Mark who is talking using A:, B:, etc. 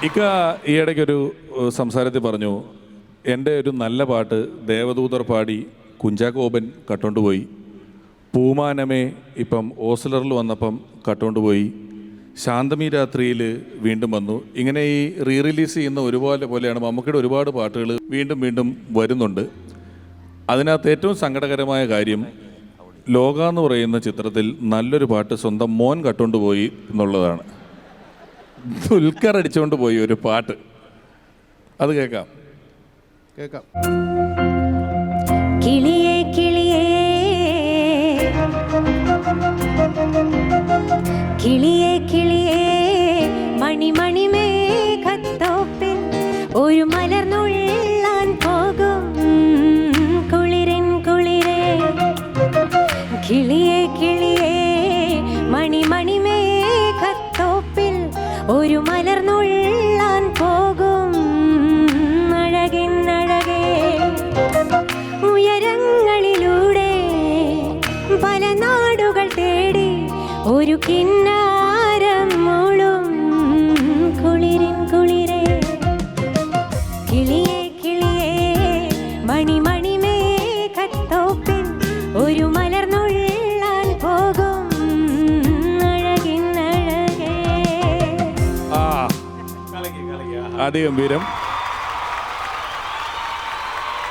A: ഇക്ക ഈ ഇടയ്ക്കൊരു സംസാരത്തിൽ പറഞ്ഞു, എൻ്റെ ഒരു നല്ല പാട്ട് ദേവദൂതർ പാടി കുഞ്ചാക്കോബൻ കട്ടുകൊണ്ടുപോയി, പൂമാനമേ ഇപ്പം ഓസ്ലറിൽ വന്നപ്പം കട്ടുകൊണ്ടുപോയി, ശാന്തമി രാത്രിയിൽ വീണ്ടും വന്നു. ഇങ്ങനെ ഈ റിലീസ് ചെയ്യുന്ന പോലെയാണ് മമ്മൂക്കയുടെ ഒരുപാട് പാട്ടുകൾ വീണ്ടും വീണ്ടും വരുന്നുണ്ട്. അതിനകത്ത് ഏറ്റവും സങ്കടകരമായ കാര്യം ലോക എന്ന് പറയുന്ന ചിത്രത്തിൽ നല്ലൊരു പാട്ട് സ്വന്തം മോൻ കട്ടുകൊണ്ടുപോയി എന്നുള്ളതാണ്. ദുൽഖർ അടിച്ചുകൊണ്ട് പോയി ഒരു പാട്ട്. അത് കേൾക്കാം.
B: കിളിയേ കിളിയേ കിളിയേ കിളിയേ മണിമണി മേഘത്തോപ്പിൽ ഒരു മലർന്നുള്ളാൻ പോകും കുളിരൻ കുളിരേ. കിളിയേ കിളിയേ മണിമണി മേഘത്തോപ്പിൽ ഒരു മലർന്നുള്ളാൻ പോകും അഴകിൻ അഴകേ. ഉയരങ്ങളിലൂടെ പല നാടുകൾ തേടി ഒരു കിന്നാരം മൂളും കുളിരിൻ കുളിരേ. കിളിയേ കിളിയേ മണിമണി മേഘത്തോപ്പിൽ ഒരു മലർന്നുള്ളാൻ പോകും അഴകിൻ അഴകേ.
A: അതിഗംഭീരം.